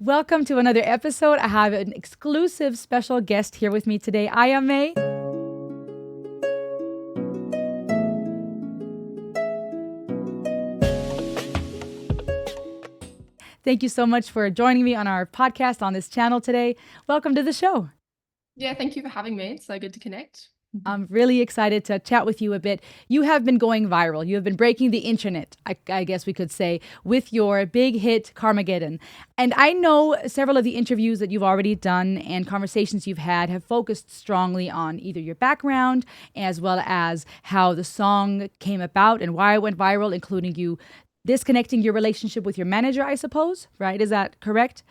Welcome to another episode. I have an exclusive special guest here with me today, Iyah May. Thank you so much for joining me on our podcast on this channel today. Welcome to the show. Yeah, thank you for having me. It's so good to connect. I'm really excited to chat with you a bit. You have been going viral. You have been breaking the internet, I guess we could say, with your big hit, Karmageddon. And I know several of the interviews that you've already done and conversations you've had have focused strongly on either your background as well as how the song came about and why it went viral, including you disconnecting your relationship with your manager, I suppose, right? Is that correct?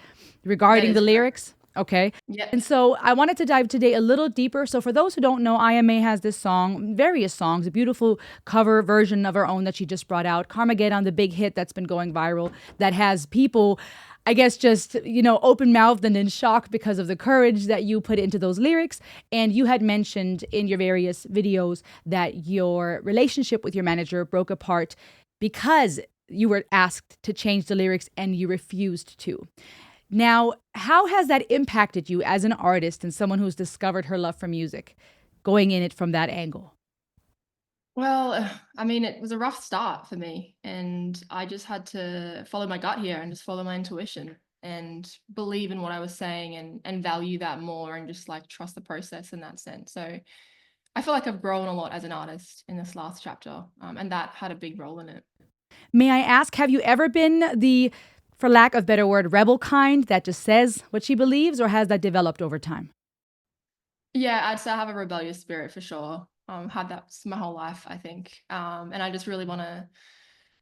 That Regarding the is correct. lyrics? Okay. Yeah. And so I wanted to dive today a little deeper. So for those who don't know, Iyah May has this song, various songs, a beautiful cover version of her own that she just brought out, Carmageddon, the big hit that's been going viral, that has people, I guess, just, open mouthed and in shock because of the courage that you put into those lyrics. And you had mentioned in your various videos that your relationship with your manager broke apart because you were asked to change the lyrics and you refused to. Now, how has that impacted you as an artist and someone who's discovered her love for music, going in it from that angle? Well, I mean, it was a rough start for me, and I just had to follow my gut here and just follow my intuition and believe in what I was saying and value that more and just like trust the process in that sense. So I feel like I've grown a lot as an artist in this last chapter, and that had a big role in it. May I ask, have you ever been the, for lack of better word, rebel kind that just says what she believes, or has that developed over time? Yeah, I'd say I have a rebellious spirit for sure. Had that my whole life, I think. And I just really want to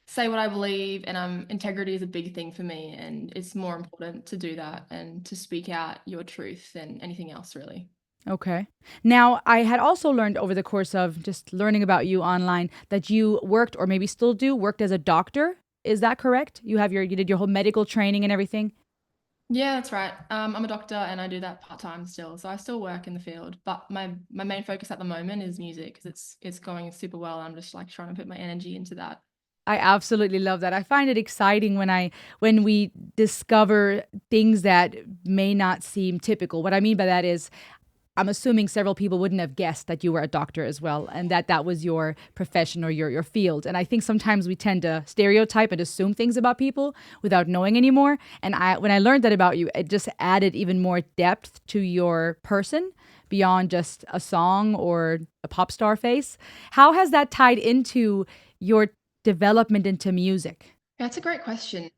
say what I believe, and integrity is a big thing for me, and it's more important to do that and to speak out your truth than anything else, really. Okay. Now, I had also learned over the course of just learning about you online that you worked, or maybe still do, worked as a doctor. Is that correct? You did your whole medical training and everything? Yeah, that's right. I'm a doctor and I do that part-time still, so I still work in the field. But my main focus at the moment is music because it's going super well. I'm just like trying to put my energy into that. I absolutely love that. I find it exciting when we discover things that may not seem typical. What I mean by that is I'm assuming several people wouldn't have guessed that you were a doctor as well and that that was your profession or your field. And I think sometimes we tend to stereotype and assume things about people without knowing anymore. And when I learned that about you, it just added even more depth to your person beyond just a song or a pop star face. How has that tied into your development into music? Yeah, that's a great question.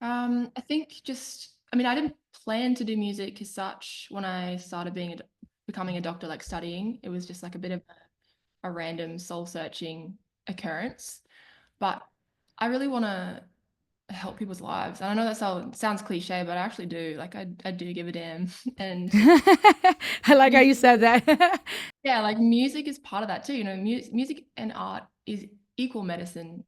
I think I mean, I didn't plan to do music as such when I started becoming a doctor, like studying. It was just like a bit of a random soul searching occurrence. But I really want to help people's lives. And I know that sounds cliche, but I actually do. Like I do give a damn. And I like how you said that. yeah, like music is part of that too. Music and art is equal medicine.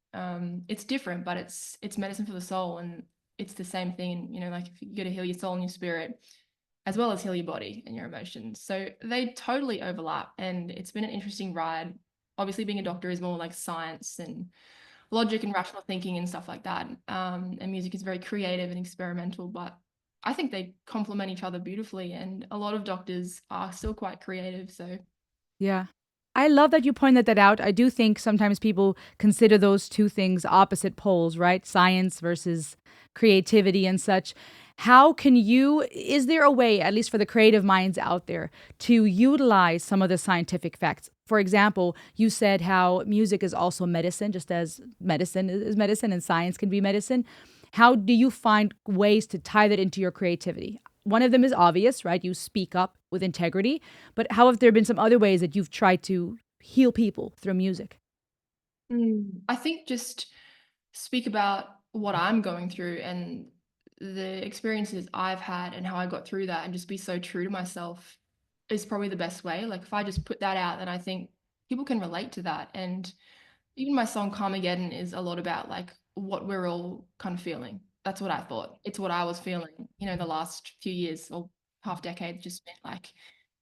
It's different, but it's medicine for the soul, and it's the same thing. Like if you got to heal your soul and your spirit, as well as heal your body and your emotions. So they totally overlap, and it's been an interesting ride. Obviously, being a doctor is more like science and logic and rational thinking and stuff like that. And music is very creative and experimental, but I think they complement each other beautifully. And a lot of doctors are still quite creative. So Yeah. I love that you pointed that out. I do think sometimes people consider those two things opposite poles, right? Science versus creativity and such. Is there a way, at least for the creative minds out there, to utilize some of the scientific facts? For example, you said how music is also medicine, just as medicine is medicine and science can be medicine. How do you find ways to tie that into your creativity? One of them is obvious, right? You speak up with integrity. But how have there been some other ways that you've tried to heal people through music? I think just speak about what I'm going through and the experiences I've had and how I got through that and just be so true to myself is probably the best way. Like if I just put that out, then I think people can relate to that. And even my song Carmageddon is a lot about like what we're all kind of feeling. That's what I thought. It's what I was feeling, the last few years or half decade just been like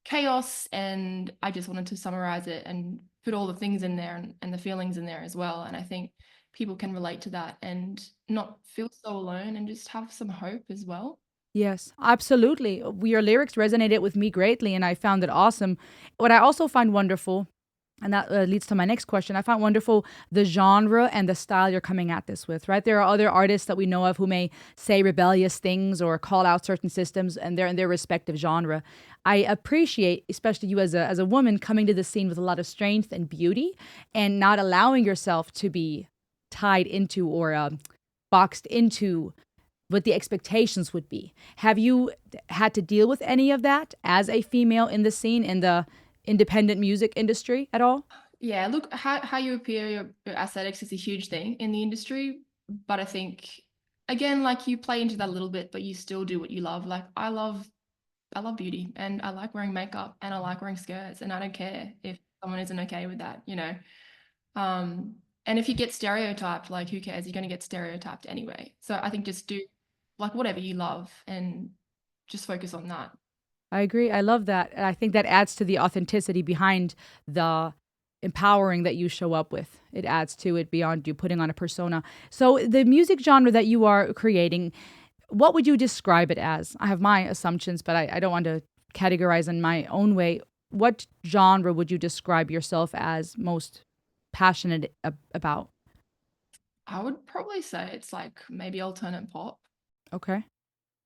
chaos. And I just wanted to summarize it and put all the things in there and the feelings in there as well. And I think people can relate to that and not feel so alone and just have some hope as well. Yes, absolutely. Your lyrics resonated with me greatly, and I found it awesome. What I also find wonderful, and that leads to my next question, I find wonderful the genre and the style you're coming at this with, right? There are other artists that we know of who may say rebellious things or call out certain systems, and they're in their respective genre. I appreciate, especially you as a woman, coming to the scene with a lot of strength and beauty, and not allowing yourself to be tied into or boxed into what the expectations would be. Have you had to deal with any of that as a female in the scene in the independent music industry at all? Yeah, look, how you appear, your aesthetics is a huge thing in the industry. But I think, again, like you play into that a little bit, but you still do what you love. Like I love beauty and I like wearing makeup and I like wearing skirts and I don't care if someone isn't okay with that, you know. Um, and if you get stereotyped, like who cares? You're gonna get stereotyped anyway. So I think just do like whatever you love and just focus on that. I agree. I love that. And I think that adds to the authenticity behind the empowering that you show up with. It adds to it beyond you putting on a persona. So, the music genre that you are creating, what would you describe it as? I have my assumptions, but I don't want to categorize in my own way. What genre would you describe yourself as most passionate about? I would probably say it's like maybe alternate pop. Okay.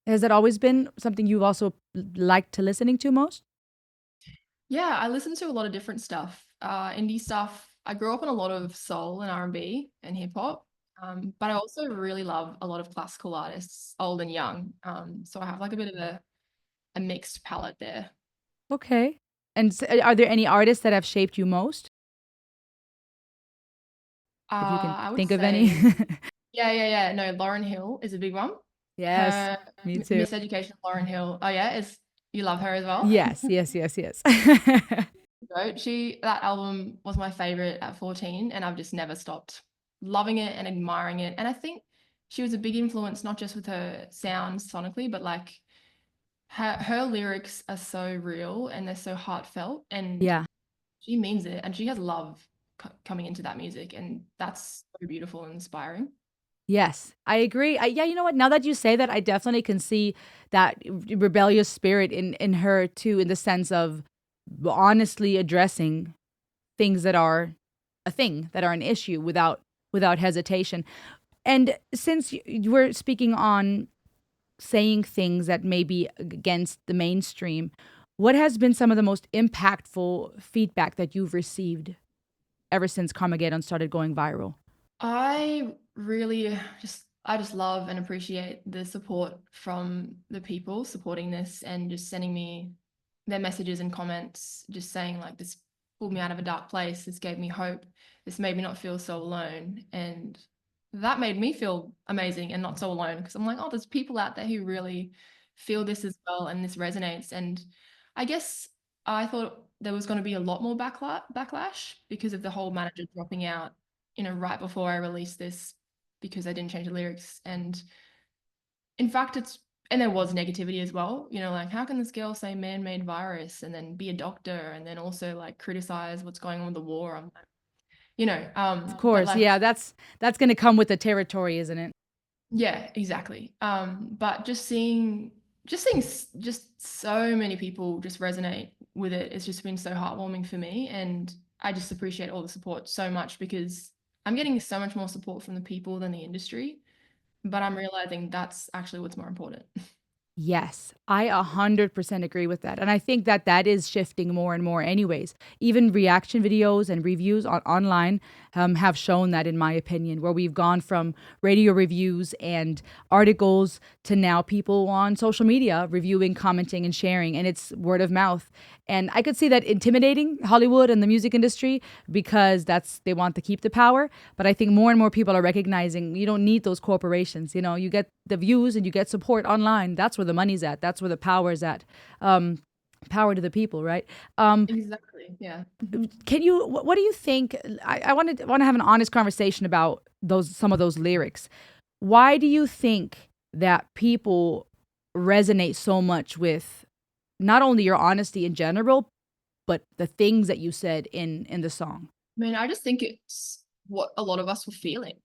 Has that always been something you've also liked to listening to most? Yeah, I listen to a lot of different stuff. Indie stuff. I grew up on a lot of soul and R&B and hip hop. But I also really love a lot of classical artists, old and young. So I have like a bit of a mixed palette there. Okay. And are there any artists that have shaped you most, if you can I would think of any? say, yeah. No, Lauren Hill is a big one. Yes, Her me too. Miss Education, Lauren Hill. Oh yeah, is you love her as well? Yes, yes, yes, yes. That album was my favorite at 14, and I've just never stopped loving it and admiring it. And I think she was a big influence, not just with her sound sonically, but like her lyrics are so real and they're so heartfelt, and Yeah. she means it, and she has love coming into that music, and that's so beautiful and inspiring. Yes, I agree. Yeah, you know what? Now that you say that, I definitely can see that rebellious spirit in her too, in the sense of honestly addressing things that are a thing, that are an issue without hesitation. And since you were speaking on saying things that may be against the mainstream, what has been some of the most impactful feedback that you've received ever since Carmageddon started going viral? I really I just love and appreciate the support from the people supporting this and just sending me their messages and comments, just saying like this pulled me out of a dark place, this gave me hope, this made me not feel so alone. And that made me feel amazing and not so alone because I'm like, oh, there's people out there who really feel this as well and this resonates. And I guess I thought there was going to be a lot more backlash because of the whole manager dropping out, you know, right before I released this because I didn't change the lyrics. And in fact, and there was negativity as well, you know, like how can this girl say man-made virus and then be a doctor and then also like criticize what's going on with the war? I'm like, you know, Of but course, like, yeah, that's going to come with the territory, isn't it? yeah, exactly. But just so many people just resonate with it. It's just been so heartwarming for me, and I just appreciate all the support so much because I'm getting so much more support from the people than the industry. But I'm realizing that's actually what's more important. Yes, I 100% agree with that. And I think that that is shifting more and more, anyways. Even reaction videos and reviews online have shown that, in my opinion, where we've gone from radio reviews and articles to now people on social media reviewing, commenting, and sharing. And it's word of mouth. And I could see that intimidating Hollywood and the music industry because they want to keep the power. But I think more and more people are recognizing you don't need those corporations. You know, you get the views and you get support online. That's where the money's at. That's where the power is at. Um, Power to the people, right? Exactly. Yeah. Can you? What do you think? I want to have an honest conversation about those some of those lyrics. Why do you think that people resonate so much with not only your honesty in general, but the things that you said in the song? I mean, I just think it's what a lot of us were feeling.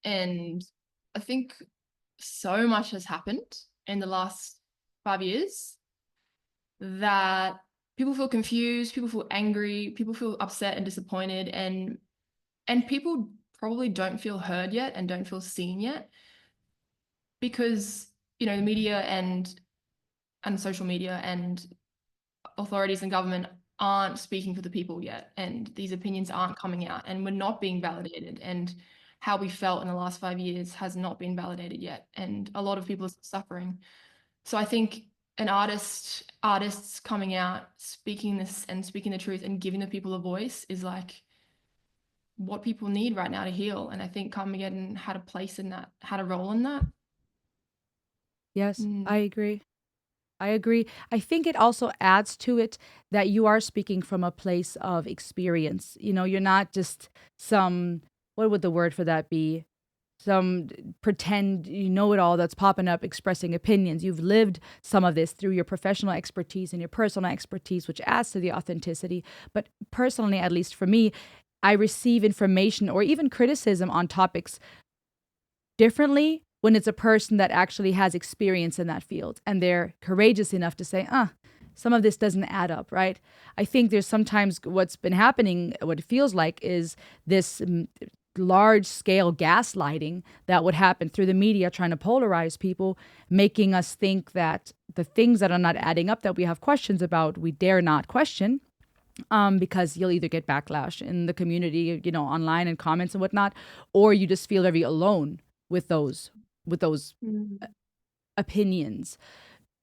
And I think so much has happened in the last 5 years, that people feel confused, people feel angry, people feel upset and disappointed, and people probably don't feel heard yet and don't feel seen yet because, the media and social media and authorities and government aren't speaking for the people yet, and these opinions aren't coming out, and we're not being validated, and how we felt in the last 5 years has not been validated yet, and a lot of people are suffering. So I think artists coming out, speaking this and speaking the truth and giving the people a voice is like what people need right now to heal. And I think Carmageddon had a place in that, had a role in that. Yes, I Mm. agree. I agree. I think it also adds to it that you are speaking from a place of experience. You're not just some, what would the word for that be? Some pretend you know it all that's popping up expressing opinions. You've lived some of this through your professional expertise and your personal expertise, which adds to the authenticity. But personally, at least for me, I receive information or even criticism on topics differently when it's a person that actually has experience in that field and they're courageous enough to say, some of this doesn't add up, right? I think there's sometimes what's been happening, what it feels like is this large scale gaslighting that would happen through the media trying to polarize people, making us think that the things that are not adding up that we have questions about, we dare not question. Because you'll either get backlash in the community, online and comments and whatnot, or you just feel very alone with those Mm. opinions.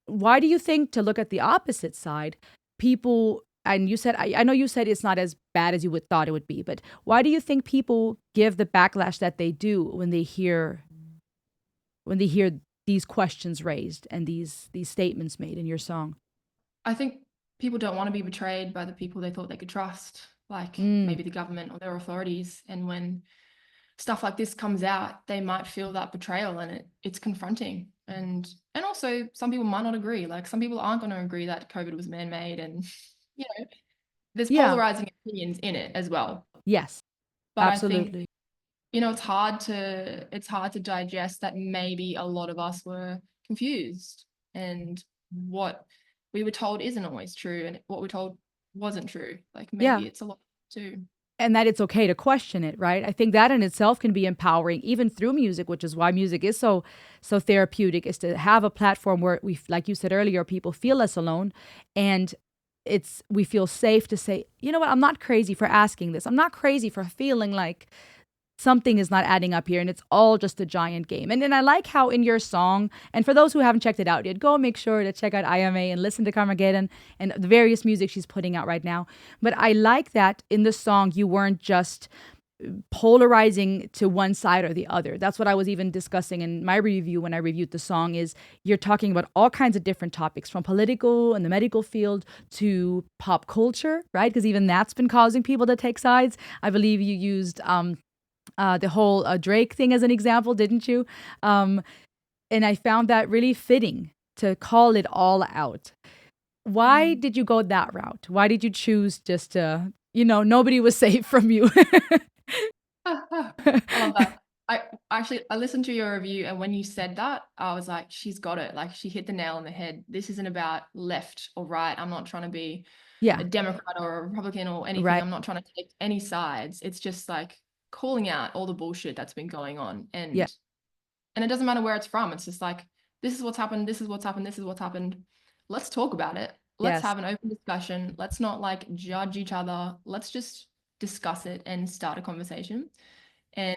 Why do you think, to look at the opposite side, people, and you said, I know you said it's not as bad as you would thought it would be, but why do you think people give the backlash that they do when they hear these questions raised and these statements made in your song? I think people don't want to be betrayed by the people they thought they could trust, like Mm, maybe the government or their authorities. And when stuff like this comes out, they might feel that betrayal, and it's confronting. And also some people might not agree. Like some people aren't going to agree that COVID was man-made, and you know, there's yeah. polarizing opinions in it as well. Yes. But I think, Absolutely. it's hard to digest that maybe a lot of us were confused, and what we were told isn't always true, and what we're told wasn't true. Like Yeah. maybe it's a lot too. And that it's okay to question it, right? I think that in itself can be empowering, even through music, which is why music is so therapeutic, is to have a platform where we, like you said earlier, people feel less alone, and we feel safe to say, you know what, I'm not crazy for asking this. I'm not crazy for feeling like something is not adding up here and it's all just a giant game. And then I like how in your song, and for those who haven't checked it out yet, go make sure to check out Iyah May and listen to Carmageddon and the various music she's putting out right now. But I like that in the song you weren't just polarizing to one side or the other. That's what I was even discussing in my review when I reviewed the song, is you're talking about all kinds of different topics, from political and the medical field to pop culture, right? Because even that's been causing people to take sides. I believe you used the whole Drake thing as an example, didn't you? Um, and I found that really fitting to call it all out. Why Mm. did you go that route? Why did you choose just to, nobody was safe from you? I love that. I listened to your review, and when you said that, I was like, she's got it. Like she hit the nail on the head. This isn't about left or right. I'm not trying to be Yeah, a Democrat or a Republican or anything. right. I'm not trying to take any sides. It's just like calling out all the bullshit that's been going on. Yeah, And it doesn't matter where it's from. It's just like, this is what's happened, this is what's happened, this is what's happened. Let's talk about it. Let's yes. have an open discussion. Let's not like judge each other. Let's just discuss it and start a conversation. And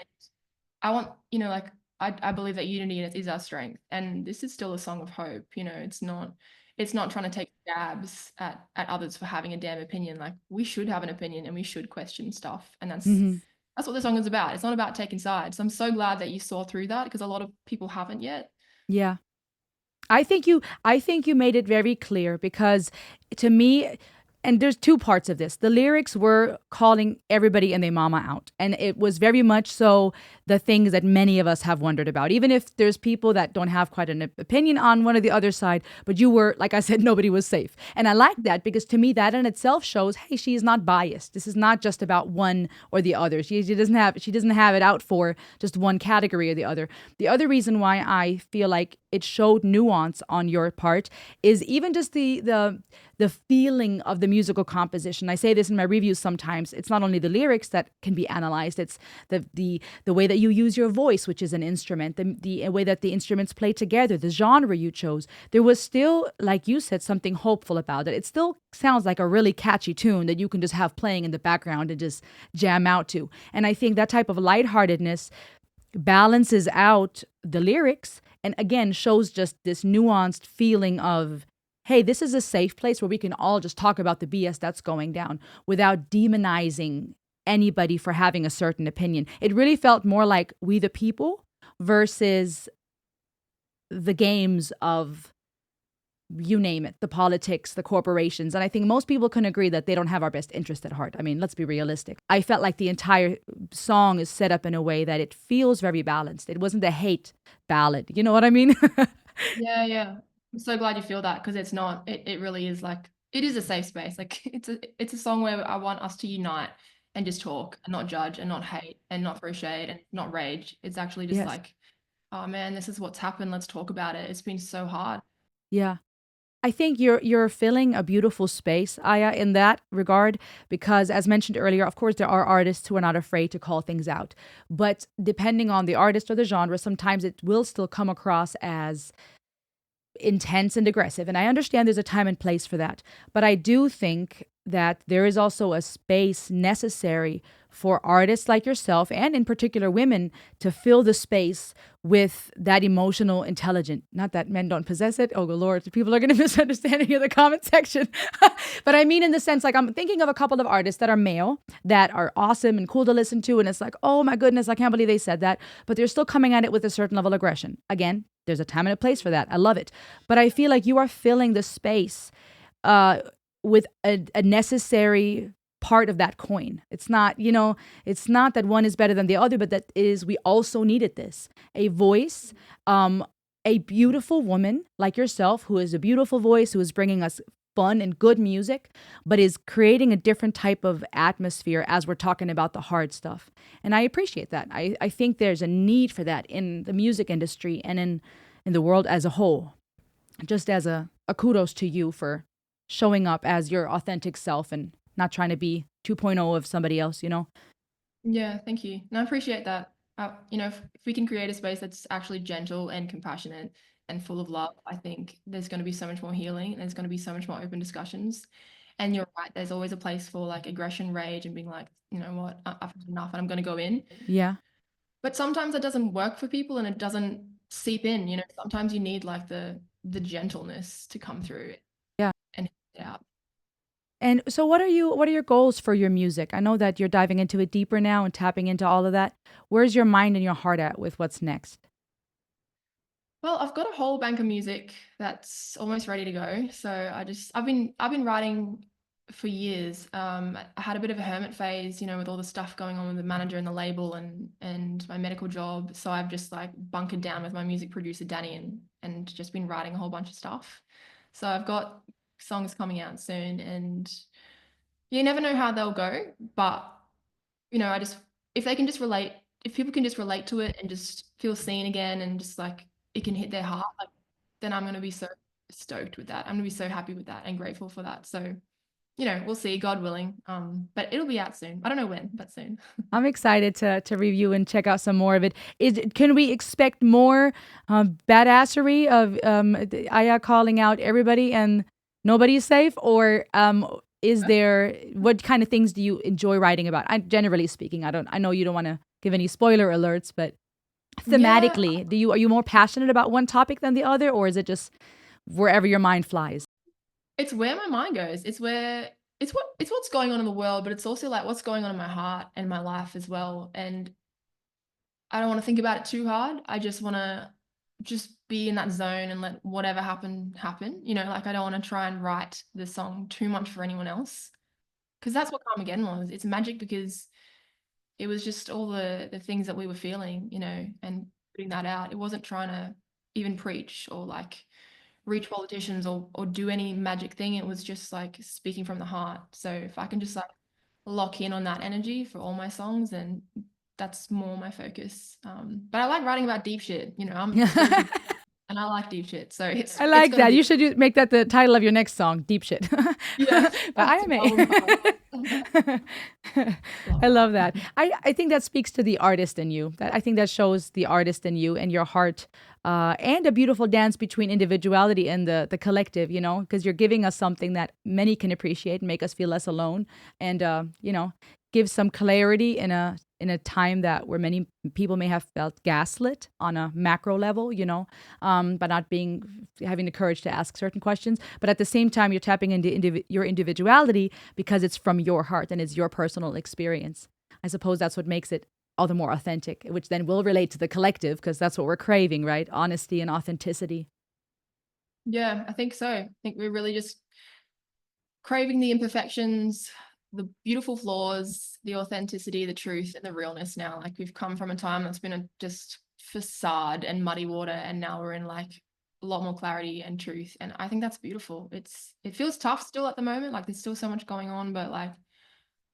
I want, like I believe that unity is our strength. And this is still a song of hope. It's not trying to take stabs at others for having a damn opinion. Like we should have an opinion and we should question stuff. And Hmm. that's what the song is about. It's not about taking sides. I'm so glad that you saw through that because a lot of people haven't yet. Yeah. I think you made it very clear, because to me, and there's two parts of this. The lyrics were calling everybody and their mama out, and it was very much so the things that many of us have wondered about, even if there's people that don't have quite an opinion on one or the other side. But you were, like I said, nobody was safe, and I like that, because to me that in itself shows, hey, she is not biased. This is not just about one or the other. She doesn't have it out for just one category or the other. The other reason why I feel like it showed nuance on your part is even just the feeling of the musical composition. I say this in my reviews sometimes. It's not only the lyrics that can be analyzed, it's the way that you use your voice, which is an instrument, the way that the instruments play together, the genre you chose. There was still, like you said, something hopeful about it. It still sounds like a really catchy tune that you can just have playing in the background and just jam out to. And I think that type of lightheartedness balances out the lyrics and again shows just this nuanced feeling of, hey, this is a safe place where we can all just talk about the BS that's going down without demonizing anybody for having a certain opinion. It really felt more like We the People versus the games of, you name it, the politics, the corporations. And I think most people can agree that they don't have our best interest at heart. I mean, let's be realistic. I felt like the entire song is set up in a way that it feels very balanced. It wasn't a hate ballad. You know what I mean? Yeah, yeah. I'm so glad you feel that because it's not. It really is like it is a safe space. Like it's a song where I want us to unite and just talk and not judge and not hate and not throw shade and not rage. It's actually just Yes. like, oh man, this is what's happened. Let's talk about it. It's been so hard. Yeah. I think you're filling a beautiful space, Aya, in that regard, because as mentioned earlier, of course there are artists who are not afraid to call things out. But depending on the artist or the genre, sometimes it will still come across as intense and aggressive. And I understand there's a time and place for that. But I do think that there is also a space necessary for artists like yourself, and in particular women, to fill the space with that emotional intelligence. Not that men don't possess it. Oh, Lord, people are going to misunderstand it in the comment section. But I mean, in the sense, like, I'm thinking of a couple of artists that are male that are awesome and cool to listen to. And it's like, oh my goodness, I can't believe they said that. But they're still coming at it with a certain level of aggression. Again, there's a time and a place for that. I love it. But I feel like you are filling the space uh, with a necessary part of that coin. It's not, it's not that one is better than the other, but that is, we also needed this. A voice, a beautiful woman like yourself, who has a beautiful voice, who is bringing us fun and good music, but is creating a different type of atmosphere as we're talking about the hard stuff. And I appreciate that. I think there's a need for that in the music industry and in the world as a whole. Just as a kudos to you for showing up as your authentic self and not trying to be 2.0 of somebody else. Yeah, thank you. And I appreciate that. If we can create a space that's actually gentle and compassionate and full of love, I think there's going to be so much more healing and there's going to be so much more open discussions. And you're right, there's always a place for like aggression, rage, and being like, you know what, I've had enough and I'm going to go in. Yeah. But sometimes that doesn't work for people and it doesn't seep in. Sometimes you need like the gentleness to come through Yeah. and hit it out. And so what are your goals for your music? I know that you're diving into it deeper now and tapping into all of that. Where's your mind and your heart at with what's next? Well, I've got a whole bank of music that's almost ready to go. So I've been writing for years. I had a bit of a hermit phase, with all the stuff going on with the manager and the label and my medical job. So I've just like bunkered down with my music producer Danny and just been writing a whole bunch of stuff. So I've got songs coming out soon, and you never know how they'll go, but I just if they can just relate, if people can just relate to it and just feel seen again and just like it can hit their heart, like then I'm gonna be so stoked with that. I'm gonna be so happy with that and grateful for that. So, we'll see, God willing. But it'll be out soon. I don't know when, but soon. I'm excited to review and check out some more of it. Can we expect more badassery of Aya calling out everybody and nobody's safe? Or is there, what kind of things do you enjoy writing about? Generally speaking, I know you don't want to give any spoiler alerts, but Yeah, thematically, are you more passionate about one topic than the other, or is it just wherever your mind flies? it's where my mind goes. It's what's going on in the world, but it's also like what's going on in my heart and my life as well. And I don't want to think about it too hard. I just want to just be in that zone and let whatever happen. Like I don't want to try and write the song too much for anyone else because that's what Carmageddon was. It's magic because it was just all the things that we were feeling, and putting that out. It wasn't trying to even preach or like reach politicians or do any magic thing. It was just like speaking from the heart. So if I can just like lock in on that energy for all my songs, then that's more my focus. But I like writing about deep shit. I'm a spiritual. and I like deep shit, so it's I it's like gonna that. be You should make that the title of your next song, Deep Shit. yeah, But I to album cover. am Love I love that. that. I think that speaks to the artist in you. That I think that shows the artist in you and your heart, and a beautiful dance between individuality and the collective. Because you're giving us something that many can appreciate and make us feel less alone, and give some clarity in a time that where many people may have felt gaslit on a macro level. But not having the courage to ask certain questions. But at the same time, you're tapping into your individuality because it's from your heart and it's your personal experience. I suppose that's what makes it all the more authentic, which then will relate to the collective because that's what we're craving, right? Honesty and authenticity. Yeah, I think so. I think we're really just craving the imperfections, the beautiful flaws, the authenticity, the truth, and the realness now. Like we've come from a time that's been a just facade and muddy water, and now we're in like a lot more clarity and truth. And I think that's beautiful. It feels tough still at the moment. Like there's still so much going on, but like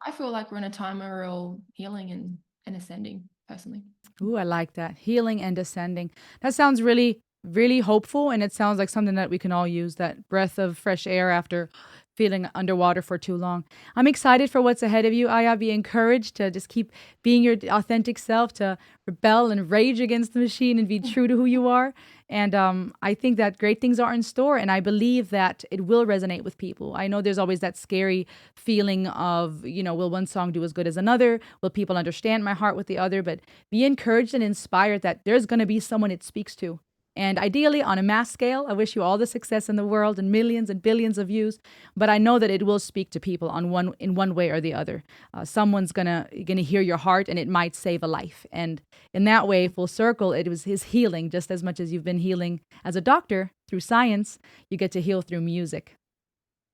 I feel like we're in a time where we're all healing and ascending personally. Ooh, I like that. Healing and ascending. That sounds really, really hopeful. And it sounds like something that we can all use, that breath of fresh air after feeling underwater for too long. I'm excited for what's ahead of you, Iyah. Be encouraged to just keep being your authentic self, to rebel and rage against the machine and be true to who you are. And I think that great things are in store. And I believe that it will resonate with people. I know there's always that scary feeling of, will one song do as good as another? Will people understand my heart with the other? But be encouraged and inspired that there's going to be someone it speaks to. And ideally, on a mass scale, I wish you all the success in the world and millions and billions of views. But I know that it will speak to people in one way or the other. Someone's gonna hear your heart, and it might save a life. And in that way, full circle, it was his healing just as much as you've been healing as a doctor through science. You get to heal through music.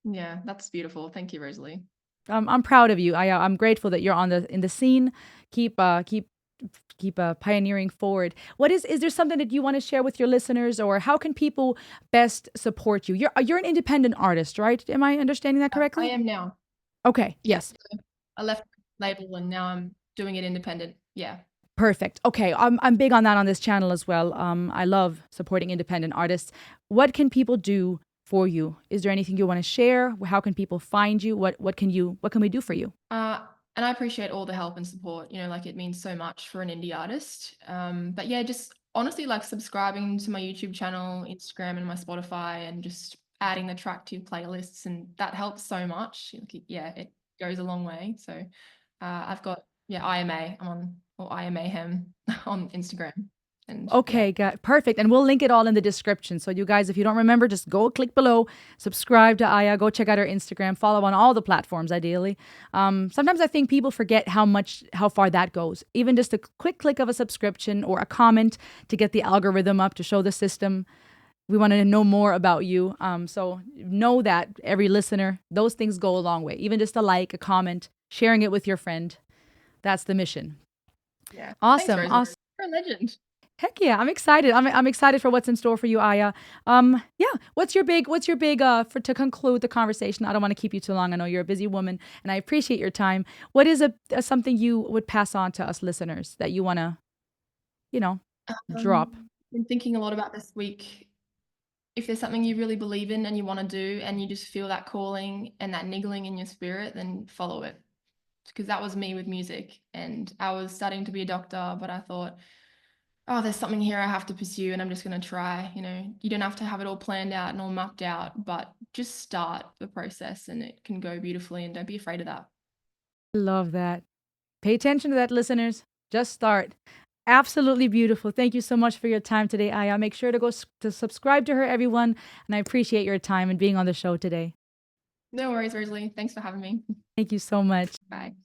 Yeah, that's beautiful. Thank you, Rosalie. I'm proud of you. I'm grateful that you're in the scene. Keep pioneering forward. Is there something that you want to share with your listeners, or how can people best support you? You're an independent artist, right? Am I understanding that I correctly? am now. Okay. Yeah. Yes. So I left label and now I'm doing it independent. Yeah. Perfect. Okay, I'm big on that on this channel as well. I love supporting independent artists. What can people do for you? Is there anything you want to share? How can people find you? What can we do for you? Uh, and I appreciate all the help and support, like it means so much for an indie artist. But yeah, just honestly like subscribing to my YouTube channel, Instagram, and my Spotify, and just adding the track to your playlists, and that helps so much. Yeah, it goes a long way. So I've got Iyah May. I'm on or Iyah Mayhem on Instagram, and yeah. Okay, got perfect. And we'll link it all in the description. So you guys, if you don't remember, just go click below, subscribe to Iyah, go check out her Instagram, follow on all the platforms, ideally. Sometimes I think people forget how far that goes. Even just a quick click of a subscription or a comment to get the algorithm up to show the system. We want to know more about you. So know that every listener, those things go a long way. Even just a like, a comment, sharing it with your friend. That's the mission. Yeah. Thanks, Awesome. Rosalie. Awesome. You're a legend. Heck yeah, I'm excited. I'm excited for what's in store for you, Iyah. Yeah. What's your big for to conclude the conversation? I don't want to keep you too long. I know you're a busy woman, and I appreciate your time. What is something you would pass on to us listeners that you want to, you know, drop? Been thinking a lot about this week. If there's something you really believe in and you want to do, and you just feel that calling and that niggling in your spirit, then follow it. Because that was me with music. And I was studying to be a doctor, but I thought, oh, there's something here I have to pursue, and I'm just going to try. You don't have to have it all planned out and all mapped out, but just start the process and it can go beautifully. And don't be afraid of that. Love that. Pay attention to that, listeners. Just start. Absolutely beautiful. Thank you so much for your time today, Iyah. Make sure to to subscribe to her, everyone. And I appreciate your time and being on the show today. No worries, Rosalie. Thanks for having me. Thank you so much. Bye.